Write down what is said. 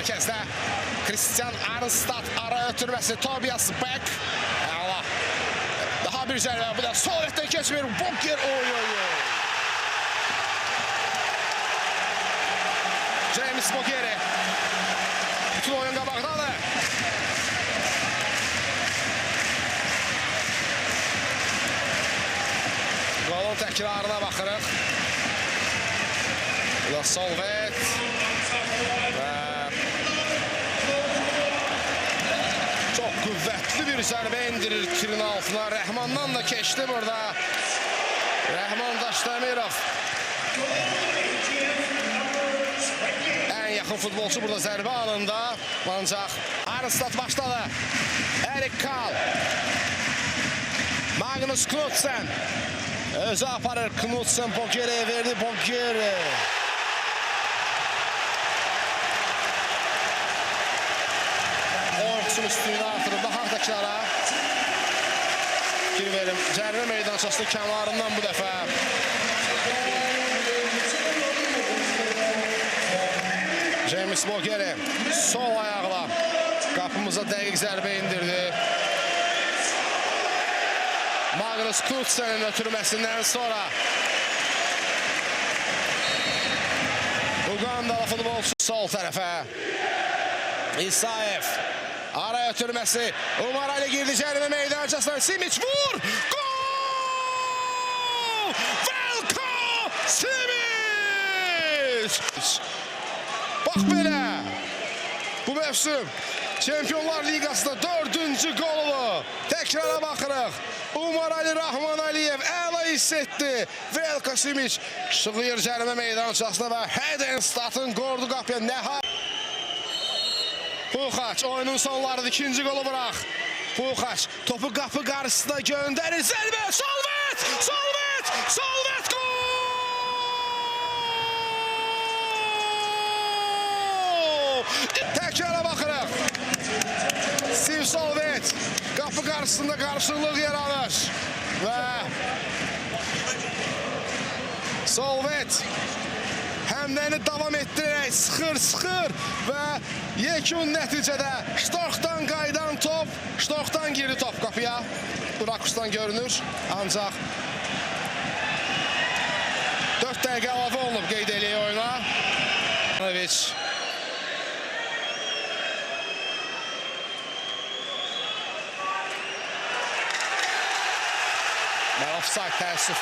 mərkəzdə. Christian Arnstad ara ötürməsi, Tobias Beck. Allah. Daha bir zərbə, bu da sol ətdən keçmir. Bunker, James Boggeri. Bütün oyun qabaqdadır. Golun təkrarına baxırıq. Bu da Solvet. Çox qüvvətli bir zərbə indirir tirin altına. Rəhmandan da keçdi burada. Rəhman Daşdemirov. Ən yaxın futbolçu burada zərbə anında. Ancaq Arnstad başladı. Erik Kal. Magnus Knudsen. Özü aparır. Knudsen Boggeri'ye verdi. Boggeri. Oyuncusun üstünlüğünü artırıb baxardakılara. Fikir verim. Cərimə meydançasının kənarından bu dəfə. James Boggeri sol ayaqla qapımıza dəqiq zərbə indirdi. Magnus Knudsen'in ötürməsindən sonra Ugandalı futbolçu sol tərəfə. İsayev ara ötürməsi. Umar Ali girdi cərimə meydançasına. Simic vur! Gol! Veljko Simic! Bax belə. Bu mövsüm Çempionlar Liqasında 4-cü golunu. Təkrara baxırıq. Umar Ali Rahman Aliyev əla hiss etdi. Veljko Simic şıqlayır cərimə meydançasına və Hedenstadtın qordu qapıya nəhayət. Puxaç oyunun sonlarıdır. İkinci golu bırax. Puxaç topu qapı qarşısına göndərir. Zərbə! Solvet! Solvet! Solvet! Gol! Təkrara baxırıq. Steve Solvet qapı qarşısında qarşılıq yaranır. Və Solvet həmləni davam etdirərək sıxır və yekun nəticədə Ştokdan qaydan top, Ştokdan girdi top qapıya. Bu rakursdan görünür, ancaq 4 dəqiqə əlavə olunub qeyd eləyək oyuna. Offside, təəssüf.